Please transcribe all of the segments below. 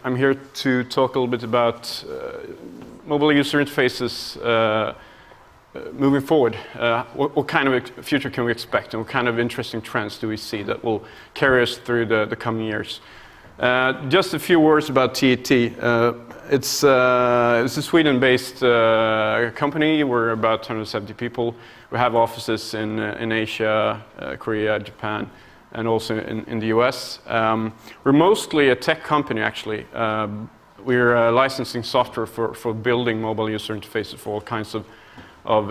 I'm here to talk a little bit about mobile user interfaces moving forward. What kind of future can we expect, and what kind of interesting trends do we see that will carry us through the coming years? Just a few words about TAT. It's a Sweden-based company. We're about 170 people. We have offices in Asia, Korea, Japan, and also in the US. We're mostly a tech company, actually. We're licensing software for building mobile user interfaces for all kinds of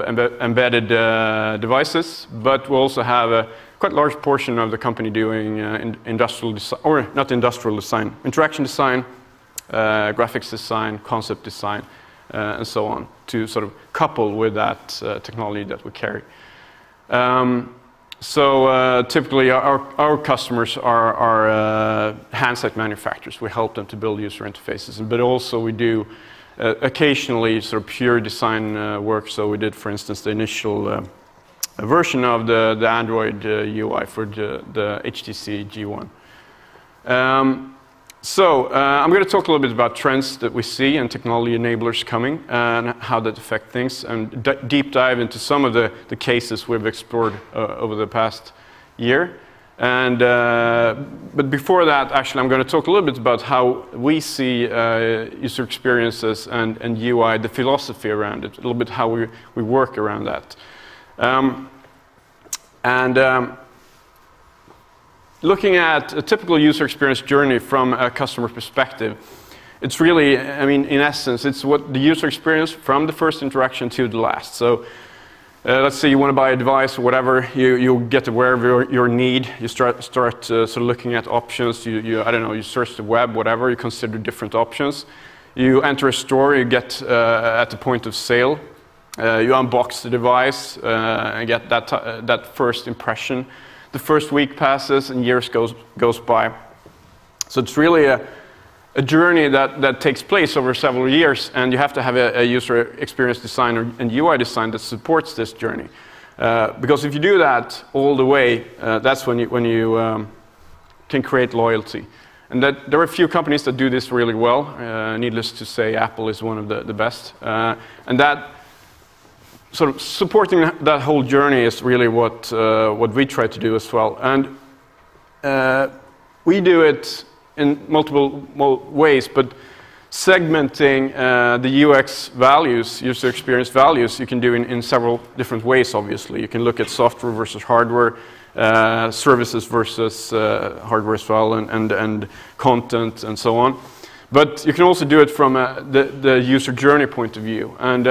embedded devices, but we also have a quite large portion of the company doing industrial design, or not industrial design, interaction design, graphics design, concept design, and so on, to sort of couple with that technology that we carry. Typically our customers are handset manufacturers. We help them to build user interfaces, but also we do occasionally sort of pure design work. So we did, for instance, the initial version of the Android UI for the HTC G1. I'm going to talk a little bit about trends that we see and technology enablers coming and how that affect things, and deep dive into some of the cases we've explored over the past year. And but before that, actually, I'm going to talk a little bit about how we see user experiences and UI, the philosophy around it, a little bit how we work around that. Looking at a typical user experience journey from a customer perspective, it's really, I mean, in essence, it's what the user experience from the first interaction to the last. So let's say you want to buy a device or whatever, you get aware of your need, you start sort of looking at options, I don't know, you search the web, whatever, you consider different options. You enter a store, you get at the point of sale, you unbox the device and get that first impression. The first week passes and years goes by. So it's really a journey that takes place over several years, and you have to have a user experience designer and UI design that supports this journey. Because if you do that all the way, that's when you can create loyalty. And there are a few companies that do this really well. Needless to say, Apple is one of the best. And that sort of supporting that whole journey is really what we try to do as well. And we do it in multiple ways, but segmenting the UX values, user experience values, you can do in several different ways, obviously. You can look at software versus hardware, services versus hardware as well, and content, and so on. But you can also do it from the user journey point of view. And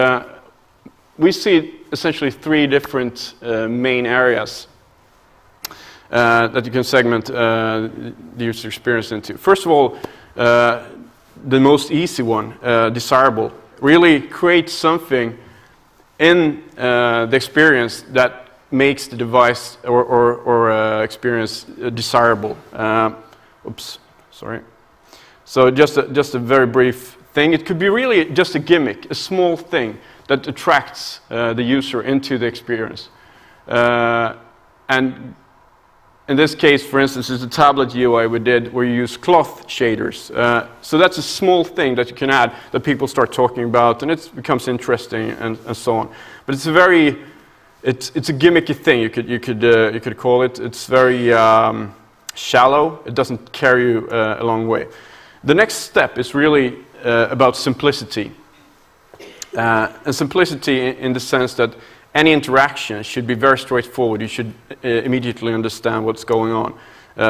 we see essentially three different main areas that you can segment the user experience into. First of all, the most easy one, desirable. Really create something in the experience that makes the device or experience desirable. Oops, sorry. So just a very brief thing. It could be really just a gimmick, a small thing that attracts the user into the experience. And in this case, for instance, is a tablet UI we did where you use cloth shaders. So that's a small thing that you can add that people start talking about, and it becomes interesting and so on. But it's a gimmicky thing, you could call it. It's very shallow. It doesn't carry you a long way. The next step is really about simplicity. And simplicity in the sense that any interaction should be very straightforward. You should immediately understand what's going on.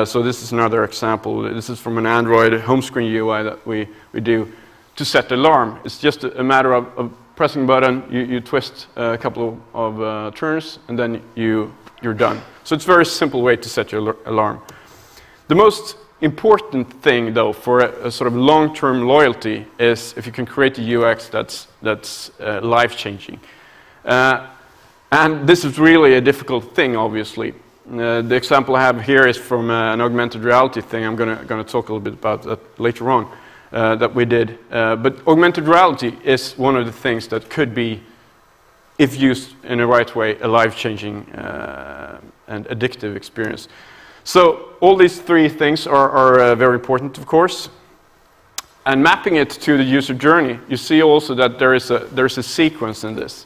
So this is another example. This is from an Android home screen UI that we do to set the alarm. It's just a matter of pressing a button, you twist a couple of turns, and then you're done. So it's a very simple way to set your alarm. The most important thing, though, for a sort of long-term loyalty is if you can create a UX that's life-changing. And this is really a difficult thing, obviously. The example I have here is from an augmented reality thing. I'm going to talk a little bit about that later on, that we did. But augmented reality is one of the things that could be, if used in the right way, a life-changing and addictive experience. So all these three things are very important, of course. And mapping it to the user journey, you see also that there's a sequence in this.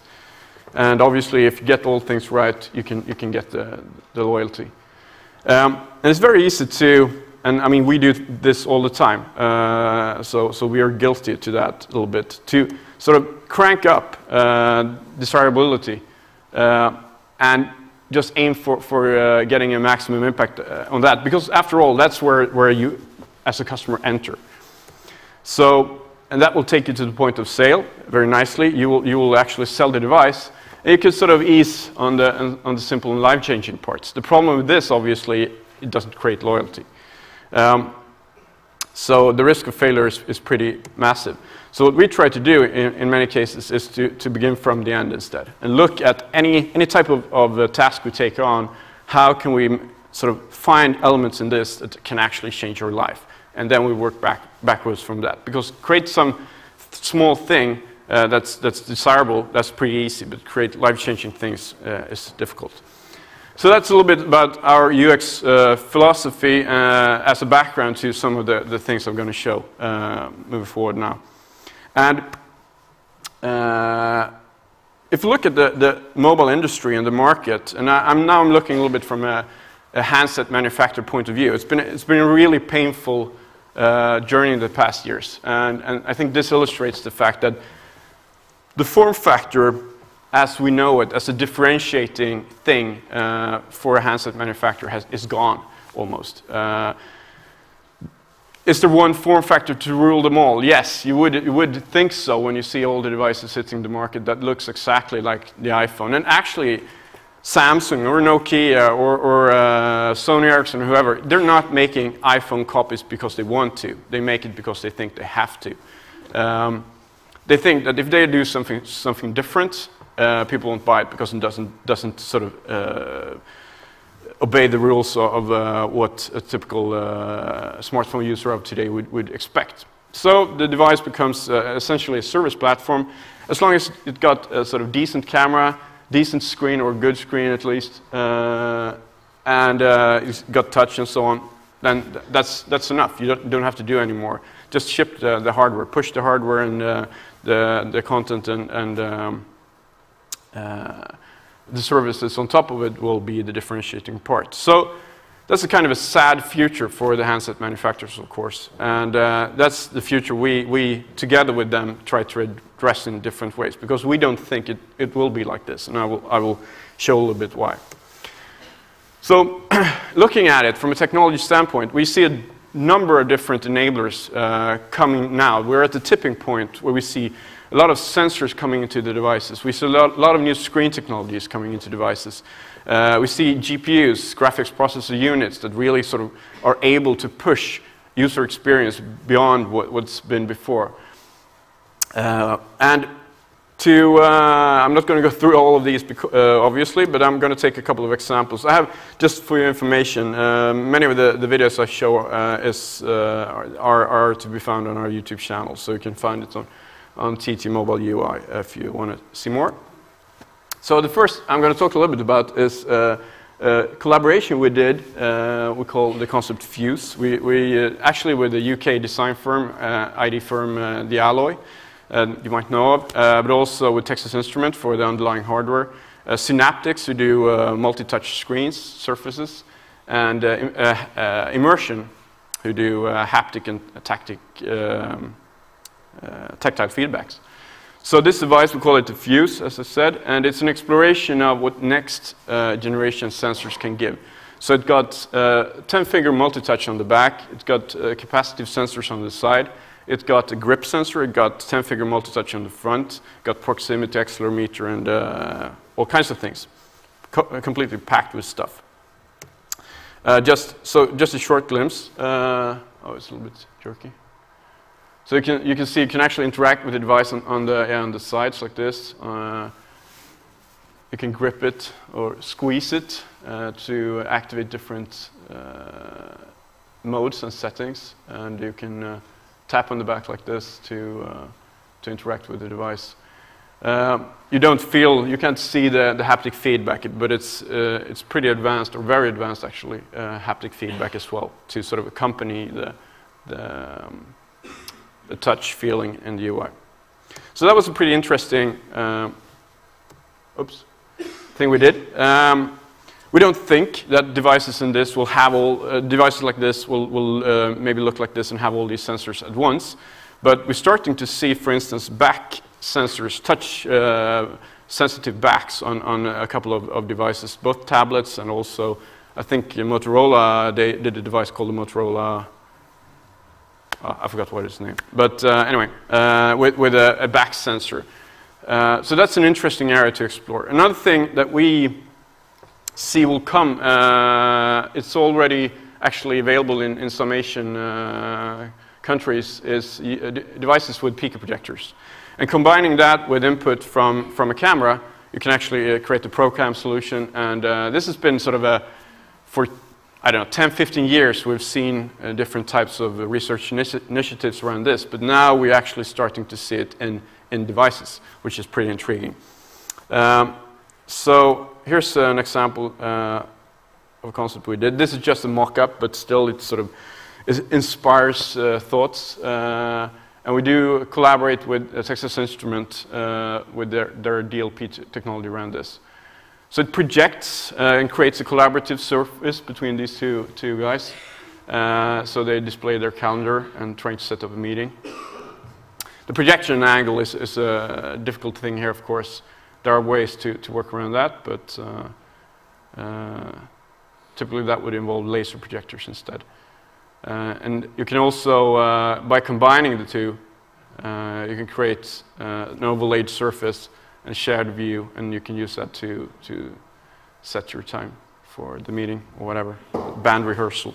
And obviously, if you get all things right, you can get the loyalty. And it's very easy to, and I mean, we do this all the time, so we are guilty to that a little bit, to sort of crank up desirability and just aim for getting a maximum impact on that, because after all, that's where you, as a customer, enter. So, and that will take you to the point of sale very nicely. You will actually sell the device. And you can sort of ease on the simple and life-changing parts. The problem with this, obviously, it doesn't create loyalty. So the risk of failure is pretty massive. So what we try to do in many cases is to begin from the end instead, and look at any type of task we take on. How can we sort of find elements in this that can actually change your life? And then we work backwards from that. Because create some small thing that's desirable, that's pretty easy, but create life-changing things is difficult. So that's a little bit about our UX philosophy as a background to some of the things I'm going to show moving forward now. And if you look at the mobile industry and the market, and I'm looking a little bit from a handset manufacturer point of view, it's been a really painful journey in the past years. And I think this illustrates the fact that the form factor, as we know it, as a differentiating thing for a handset manufacturer is gone almost. Is there one form factor to rule them all? Yes, you would think so when you see all the devices hitting the market that looks exactly like the iPhone. And actually, Samsung or Nokia or Sony Ericsson or whoever, they're not making iPhone copies because they want to. They make it because they think they have to. They think that if they do something different, people won't buy it because it doesn't sort of obey the rules of what a typical smartphone user of today would expect. So the device becomes essentially a service platform, as long as it got a sort of decent camera, decent screen, or good screen at least, and it's got touch and so on. Then that's enough. You don't have to do any more. Just ship the hardware, push the hardware, and the content and the services on top of it will be the differentiating part. So that's a kind of a sad future for the handset manufacturers, of course, and that's the future we together with them try to address in different ways, because we don't think it will be like this, and I will show a little bit why. So looking at it from a technology standpoint, we see a number of different enablers coming now. We're at the tipping point where we see a lot of sensors coming into the devices. We see a lot of new screen technologies coming into devices. We see GPUs, graphics processor units, that really sort of are able to push user experience beyond what's been before. And I'm not going to go through all of these, obviously, but I'm going to take a couple of examples. I have, just for your information, many of the videos I show are to be found on our YouTube channel, so you can find it on TT Mobile UI if you want to see more. So the first I'm going to talk a little bit about is collaboration we did. We call the concept Fuse. We actually with the UK design firm, ID firm, The Alloy, you might know of, but also with Texas Instrument for the underlying hardware. Synaptics, who do multi-touch screens, surfaces, and Immersion, who do haptic and tactile feedbacks. So this device, we call it the Fuse, as I said, and it's an exploration of what next generation sensors can give. So it got 10-finger multi-touch on the back, it's got capacitive sensors on the side, it's got a grip sensor, it got 10-finger multi-touch on the front, got proximity accelerometer, and all kinds of things, completely packed with stuff. Just a short glimpse. Oh, it's a little bit jerky. So you can see you can actually interact with the device on the sides like this. You can grip it or squeeze it to activate different modes and settings, and you can tap on the back like this to interact with the device. You can't see the haptic feedback, but it's pretty advanced, or very advanced actually, haptic feedback as well, to sort of accompany the touch feeling in the UI. So that was a pretty interesting thing we did. We don't think that devices in this will have all devices like this will maybe look like this and have all these sensors at once. But we're starting to see, for instance, back sensors, touch sensitive backs on a couple of devices, both tablets and also, I think Motorola, they did a device called the Motorola, I forgot what its name, but anyway, with a back sensor. So that's an interesting area to explore. Another thing that we see will come, it's already actually available in some Asian countries, is devices with Pico projectors. And combining that with input from a camera, you can actually create a ProCam solution. And this has been sort of for, I don't know, 10, 15 years, we've seen different types of research initiatives around this. But now we're actually starting to see it in devices, which is pretty intriguing. So here's an example of a concept we did. This is just a mock-up, but still it sort of inspires thoughts. And we do collaborate with Texas Instruments with their DLP technology around this. So it projects and creates a collaborative surface between these two guys. So they display their calendar and trying to set up a meeting. The projection angle is a difficult thing here, of course. There are ways to work around that, but typically that would involve laser projectors instead. And you can also, by combining the two, you can create an overlaid surface and shared view, and you can use that to set your time for the meeting or whatever, band rehearsal.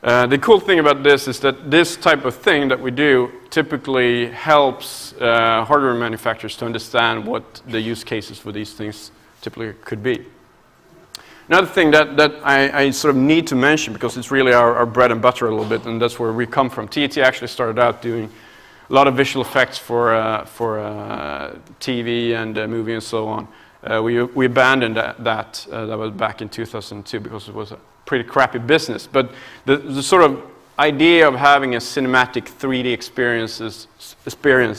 The cool thing about this is that this type of thing that we do typically helps hardware manufacturers to understand what the use cases for these things typically could be. Another thing that I sort of need to mention, because it's really our bread and butter a little bit, and that's where we come from. TAT actually started out doing a lot of visual effects for TV and movie and so on. We abandoned that was back in 2002 because it was a pretty crappy business. But the sort of idea of having a cinematic 3D experience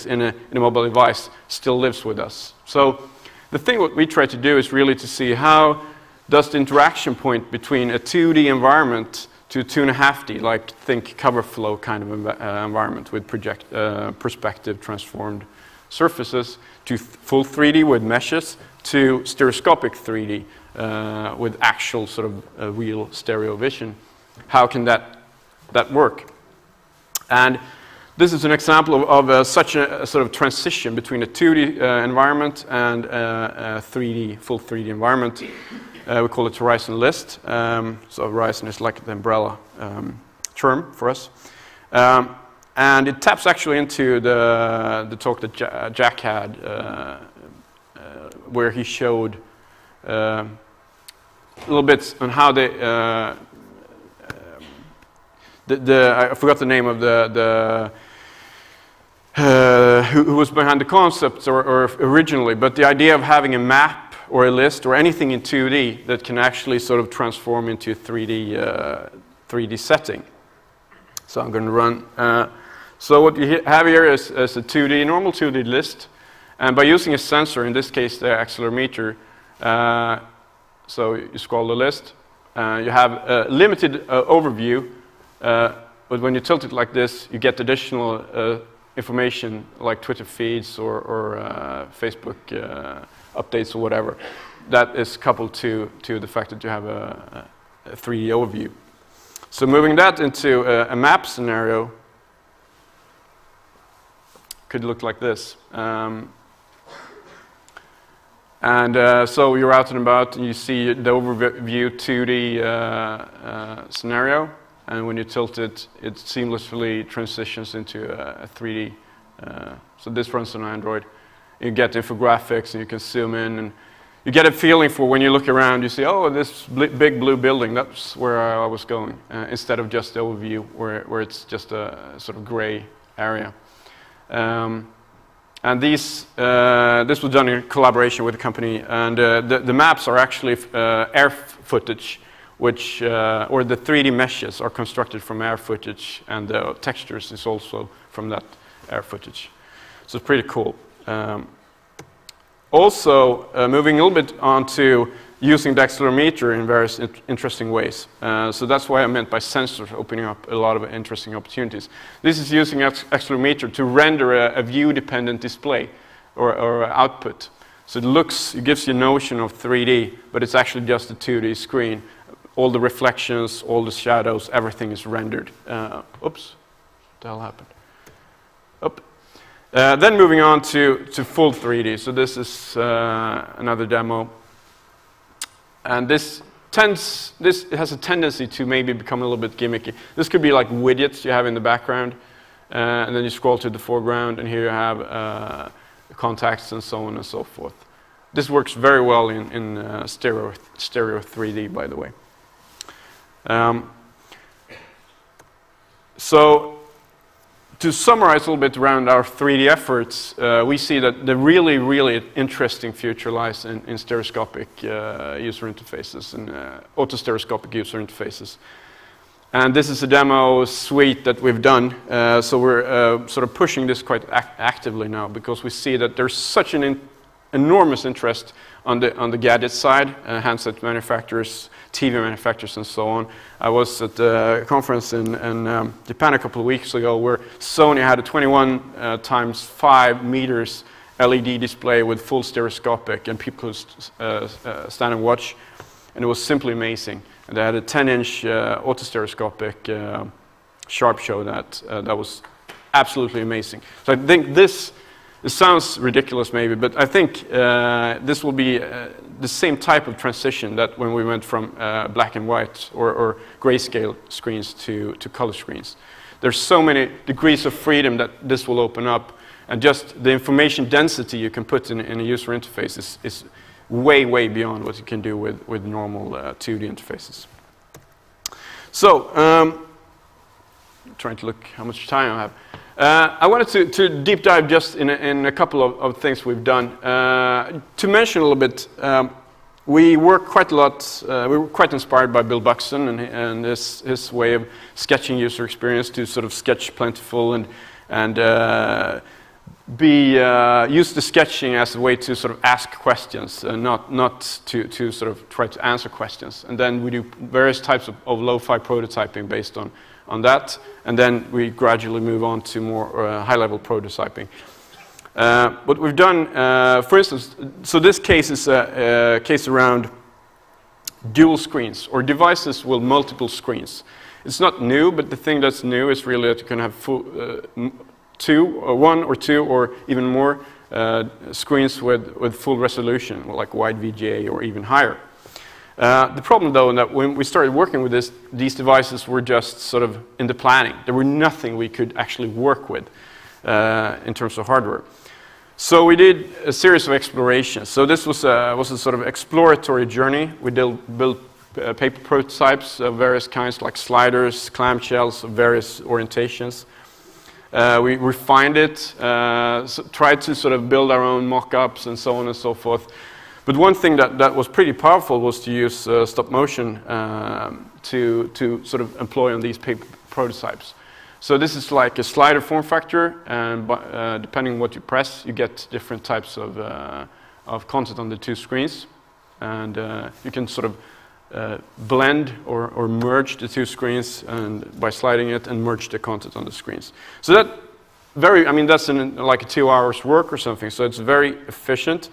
in a mobile device still lives with us. So the thing what we try to do is really to see how does the interaction point between a 2D environment to 2.5D, like think cover flow kind of environment with perspective transformed surfaces, to full 3D with meshes, to stereoscopic 3D with actual sort of real stereo vision. How can that work? And this is an example of such a sort of transition between a 2D environment and a 3D, full 3D environment. We call it Horizon List. So Horizon is like the umbrella term for us. And it taps actually into the talk that Jack had, where he showed little bits on how they, I forgot the name of who was behind the concept or originally, but the idea of having a map or a list or anything in 2D that can actually sort of transform into a 3D setting. So I'm going to run. So what you have here is a normal 2D list, and by using a sensor, in this case the accelerometer, so you scroll the list, you have a limited overview, but when you tilt it like this, you get additional information like Twitter feeds or Facebook updates or whatever. That is coupled to the fact that you have a 3D overview. So moving that into a map scenario could look like this. So you're out and about and you see the overview 2D scenario, and when you tilt it, it seamlessly transitions into a 3D. So this runs on Android. You get infographics and you can zoom in, and you get a feeling for when you look around, you see, oh, this big blue building, that's where I was going, instead of just the overview where it's just a sort of gray area. And this was done in collaboration with the company, and the maps are actually air footage which, or the 3D meshes are constructed from air footage, and the textures is also from that air footage. So it's pretty cool. Also, moving a little bit on to using the accelerometer in various interesting ways. So that's why I meant by sensors opening up a lot of interesting opportunities. This is using accelerometer to render a view-dependent display or output. So it gives you a notion of 3D, but it's actually just a 2D screen. All the reflections, all the shadows, everything is rendered. Oops, what the hell happened? Up. Then moving on to full 3D. So this is another demo. And this has a tendency to maybe become a little bit gimmicky. This could be like widgets you have in the background, and then you scroll to the foreground, and here you have contacts and so on and so forth. This works very well in stereo 3D, by the way. So to summarize a little bit around our 3D efforts, we see that the really, really interesting future lies in stereoscopic user interfaces and auto-stereoscopic user interfaces. And this is a demo suite that we've done, so we're sort of pushing this quite actively now, because we see that there's such an enormous interest on the gadget side, handset manufacturers, TV manufacturers, and so on. I was at a conference in Japan a couple of weeks ago where Sony had a 21 times 5 meters LED display with full stereoscopic, and people could stand and watch, and it was simply amazing. And they had a 10-inch auto-stereoscopic Sharp show that was absolutely amazing. So I think this sounds ridiculous maybe, but I think this will be the same type of transition that when we went from black and white or grayscale screens to color screens. There's so many degrees of freedom that this will open up, and just the information density you can put in a user interface is way, way beyond what you can do with normal 2D interfaces. So, trying to look how much time I have. I wanted to deep dive just in a couple of things we've done. To mention a little bit, we work quite a lot, we were quite inspired by Bill Buxton and his way of sketching user experience, to sort of sketch plentiful and use the sketching as a way to sort of ask questions, not to sort of try to answer questions. And then we do various types of lo-fi prototyping based on that, and then we gradually move on to more high-level prototyping. What we've done, for instance, so this case is a case around dual screens, or devices with multiple screens. It's not new, but the thing that's new is really that you can have one or two or even more screens with full resolution, like wide VGA or even higher. The problem, though, that when we started working with these devices were just sort of in the planning. There were nothing we could actually work with in terms of hardware. So we did a series of explorations. So this was a sort of exploratory journey. We built paper prototypes of various kinds, like sliders, clamshells of various orientations. We refined it, tried to sort of build our own mock-ups and so on and so forth. But one thing that was pretty powerful was to use stop motion to sort of employ on these paper prototypes. So this is like a slider form factor, and depending on what you press, you get different types of content on the two screens. And you can sort of blend or merge the two screens and by sliding it and merge the content on the screens. So that that's like 2 hours work or something, so it's very efficient.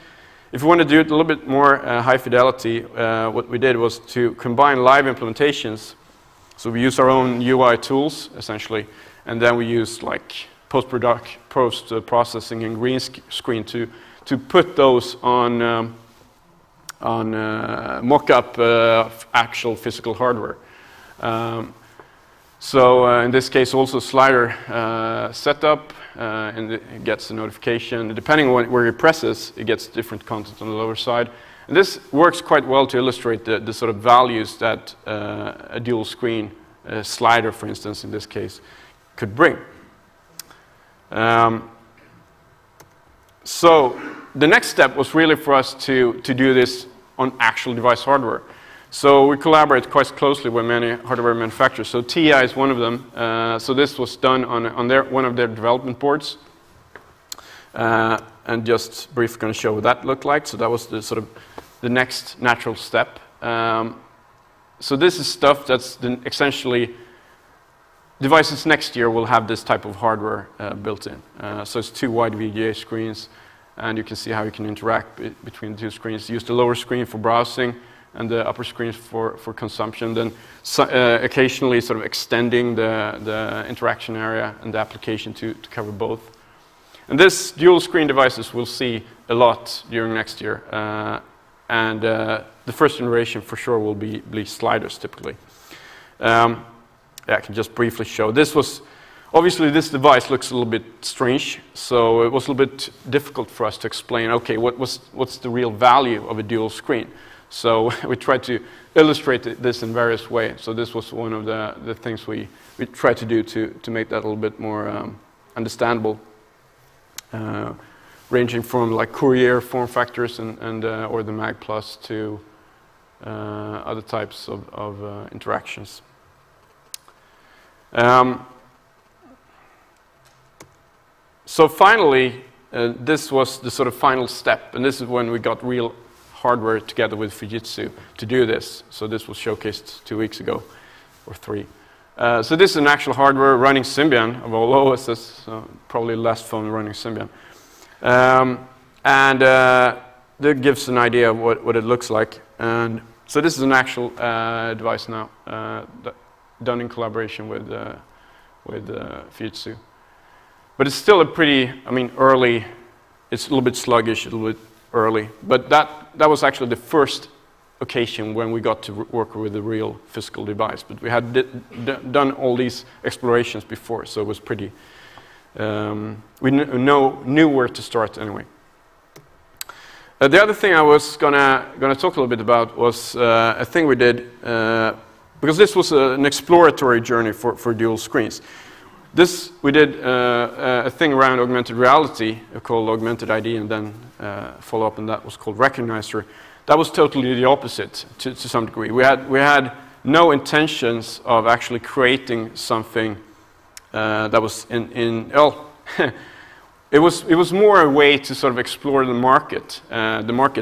If we want to do it a little bit more high fidelity, what we did was to combine live implementations. So we use our own UI tools, essentially, and then we use like post-processing and green screen to put those on mock-up actual physical hardware. So in this case, also slider setup, and it gets a notification. Depending on where it presses, it gets different content on the lower side. And this works quite well to illustrate the sort of values that a dual screen slider, for instance, in this case, could bring. So the next step was really for us to do this on actual device hardware. So we collaborate quite closely with many hardware manufacturers. So TI is one of them. So this was done on one of their development boards. And just briefly going to show what that looked like. So that was the sort of the next natural step. So this is stuff that's essentially devices next year will have this type of hardware built in. So it's 2 wide VGA screens, and you can see how you can interact between the 2 screens. Use the lower screen for browsing and the upper screens for consumption. Then occasionally sort of extending the interaction area and the application to cover both. And this dual screen devices we'll see a lot during next year. And the first generation for sure will be sliders typically. Yeah, I can just briefly show. Obviously this device looks a little bit strange, so it was a little bit difficult for us to explain, okay, what's the real value of a dual screen? So we tried to illustrate this in various ways. So this was one of the things we tried to do to make that a little bit more understandable. Ranging from like Courier form factors or the Mag Plus to other types of interactions. So finally, this was the sort of final step, and this is when we got real hardware together with Fujitsu to do this. So this was showcased 2 weeks ago, or 3. So this is an actual hardware running Symbian of all OSs, so probably the last phone running Symbian. And that gives an idea of what it looks like. And so this is an actual device now, done in collaboration with Fujitsu. But it's still a pretty, early, it's a little bit sluggish, a little bit early. But that was actually the first occasion when we got to work with a real physical device. But we had done all these explorations before, so it was pretty, we knew where to start anyway. The other thing I was gonna talk a little bit about was a thing we did, because this was an exploratory journey for dual screens. We did a thing around augmented reality called Augmented ID, and then follow up on that was called Recognizer. That was totally the opposite to some degree. We had no intentions of actually creating something that was it was more a way to sort of explore the market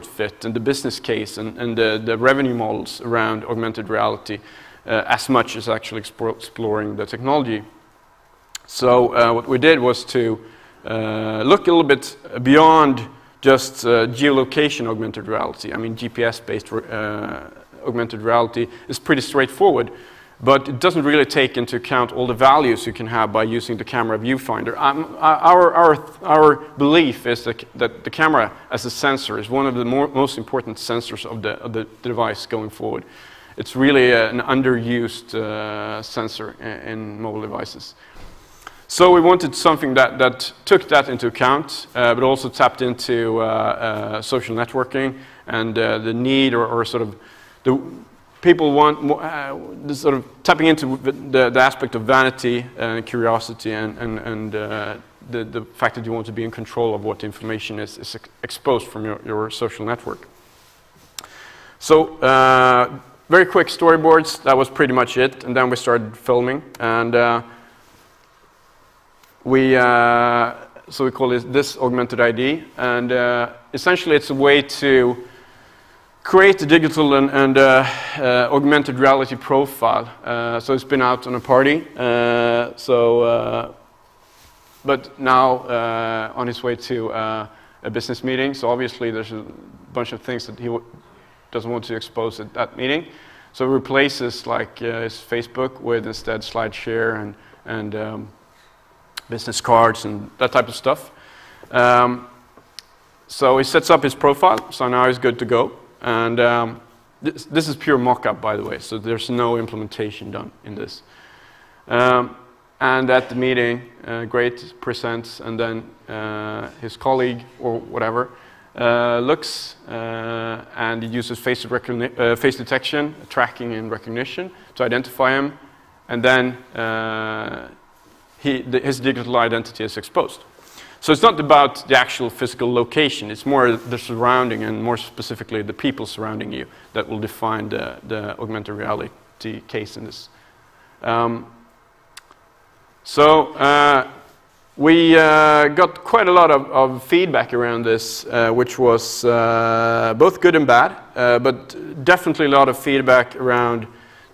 fit and the business case and the revenue models around augmented reality as much as actually exploring the technology. So what we did was to look a little bit beyond just geolocation augmented reality. GPS-based augmented reality is pretty straightforward, but it doesn't really take into account all the values you can have by using the camera viewfinder. Our belief is that the camera as a sensor is one of the most important sensors of the device going forward. It's really an underused sensor in mobile devices. So we wanted something that took that into account, but also tapped into social networking and the need or sort of the people want more, sort of tapping into the aspect of vanity and curiosity and the fact that you want to be in control of what information is exposed from your social network. So very quick storyboards, that was pretty much it, and then we started filming, and so we call this Augmented ID, and essentially it's a way to create a digital and augmented reality profile. So it's been out on a party, but now on his way to a business meeting. So obviously there's a bunch of things that he doesn't want to expose at that meeting. So it replaces like his Facebook with instead SlideShare and business cards and that type of stuff. So he sets up his profile, so now he's good to go. And this is pure mock-up, by the way, so there's no implementation done in this. And at the meeting, Great presents, and then his colleague or whatever looks, and he uses face detection, tracking and recognition to identify him, and then his digital identity is exposed. So it's not about the actual physical location, it's more the surrounding and more specifically the people surrounding you that will define the augmented reality case in this. We got quite a lot of feedback around this, which was both good and bad, but definitely a lot of feedback around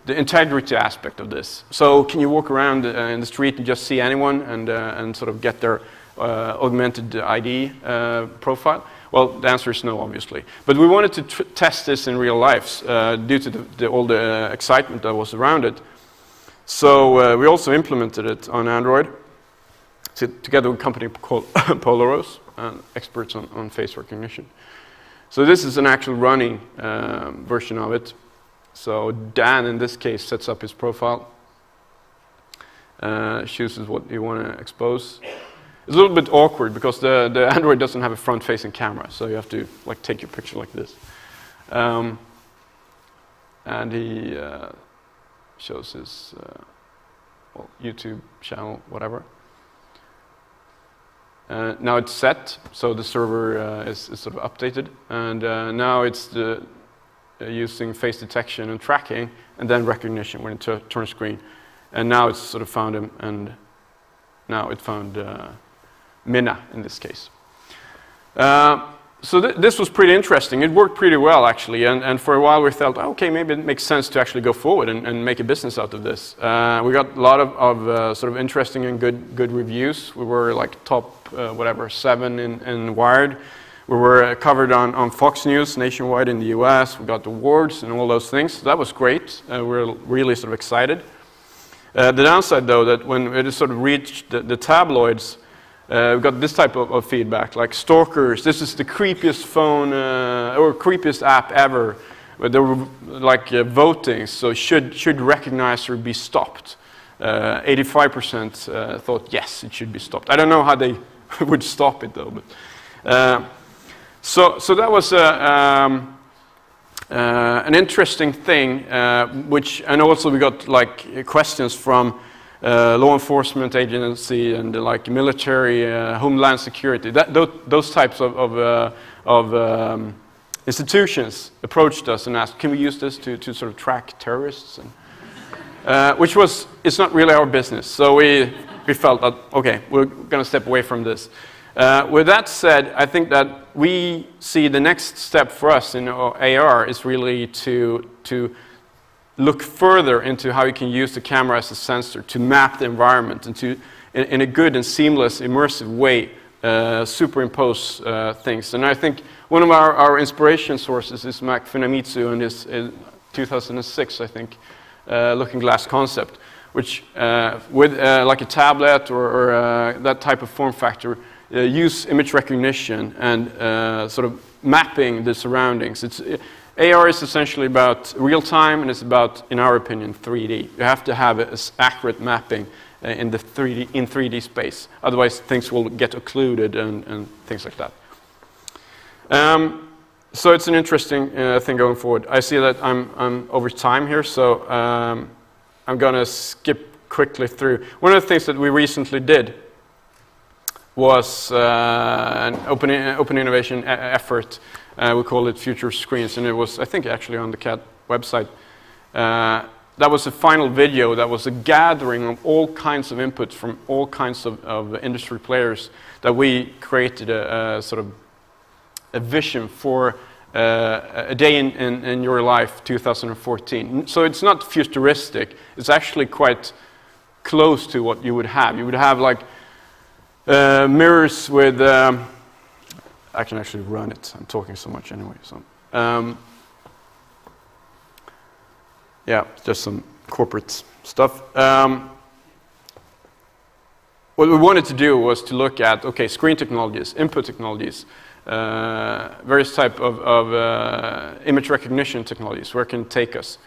the integrity aspect of this. So can you walk around in the street and just see anyone and sort of get their augmented ID profile? Well, the answer is no, obviously. But we wanted to test this in real life due to all the excitement that was around it. So we also implemented it on Android together with a company called Polaros, experts on face recognition. So this is an actual running version of it. So Dan, in this case, sets up his profile, chooses what you want to expose. It's a little bit awkward because the Android doesn't have a front-facing camera, so you have to like take your picture like this. And he shows his well, YouTube channel, whatever. Now it's set, so the server is sort of updated, and now it's using face detection and tracking, and then recognition when it turns screen. And now it's sort of found him, and now it found Minna in this case. So this was pretty interesting. It worked pretty well, actually, and for a while we felt, okay, maybe it makes sense to actually go forward and make a business out of this. We got a lot of sort of interesting and good reviews. We were like top, 7 in Wired. We were covered on Fox News nationwide in the US. We got awards and all those things. So that was great. We were really sort of excited. The downside, though, that when it sort of reached the tabloids, we got this type of feedback, like stalkers, this is the creepiest phone or creepiest app ever. They were like voting, so should Recognizer be stopped? 85% thought yes, it should be stopped. I don't know how they would stop it though. But, so that was an interesting thing, and also we got like questions from law enforcement agency and like military, homeland security. Those types of institutions approached us and asked, can we use this to sort of track terrorists? And, it's not really our business. So we felt that, okay, we're going to step away from this. With that said, I think that we see the next step for us in AR is really to look further into how you can use the camera as a sensor to map the environment and to, in a good and seamless, immersive way, superimpose things. And I think one of our inspiration sources is Mac Funamitsu and his 2006, I think, Looking Glass concept, which with like a tablet or that type of form factor, use image recognition and sort of mapping the surroundings. AR is essentially about real time, and it's about, in our opinion, 3D. You have to have an accurate mapping in 3D space. Otherwise, things will get occluded and things like that. So it's an interesting thing going forward. I see that I'm over time here, so I'm going to skip quickly through. One of the things that we recently did was an open innovation effort. We call it Future Screens, and it was, I think, actually on the CaT website. That was a final video that was a gathering of all kinds of inputs from all kinds of industry players that we created a sort of a vision for a day in your life, 2014. So it's not futuristic. It's actually quite close to what you would have. You would have like mirrors with... I can actually run it. I'm talking so much anyway. So, yeah, just some corporate stuff. What we wanted to do was to look at, okay, screen technologies, input technologies, various type of image recognition technologies, where it can take us.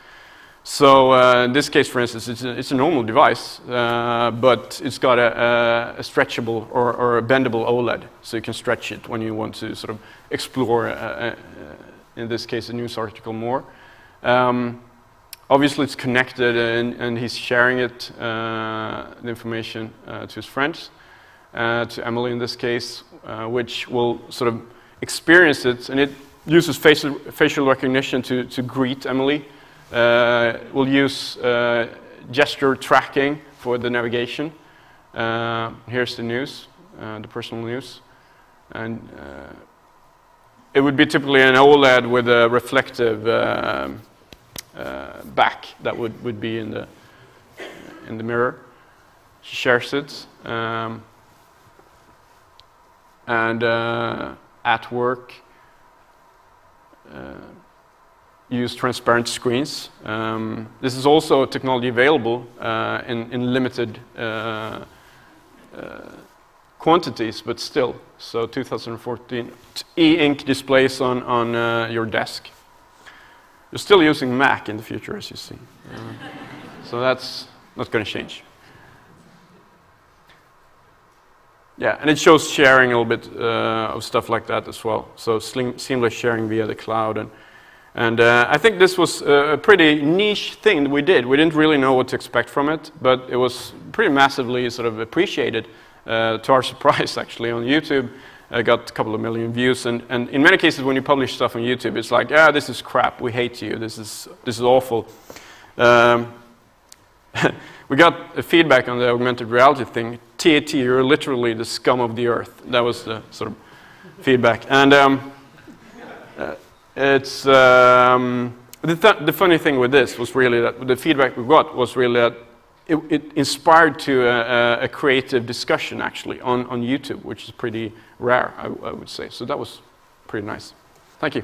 So in this case, for instance, it's a normal device, but it's got a stretchable or a bendable OLED, so you can stretch it when you want to sort of explore, in this case, a news article more. Obviously, it's connected, and he's sharing it, the information, to his friends. to Emily in this case, which will sort of experience it, and it uses facial recognition to greet Emily. We'll use gesture tracking for the navigation. Here's the news, the personal news. And it would be typically an OLED with a reflective back that would be in the mirror. She shares it. And at work, use transparent screens. This is also technology available in limited quantities, but still. So 2014, e-ink displays on your desk. You're still using Mac in the future, as you see. So that's not going to change. Yeah, and it shows sharing a little bit of stuff like that as well. So seamless sharing via the cloud. And I think this was a pretty niche thing that we did. We didn't really know what to expect from it, but it was pretty massively sort of appreciated, to our surprise, actually, on YouTube. I got a couple of million views, and in many cases when you publish stuff on YouTube, it's like, yeah, this is crap, we hate you, this is awful. We got a feedback on the augmented reality thing. TAT, you're literally the scum of the earth. That was the sort of feedback. And it's the funny thing with this was really that the feedback we got was really that it inspired to a creative discussion actually on YouTube, which is pretty rare, I would say. So that was pretty nice. Thank you.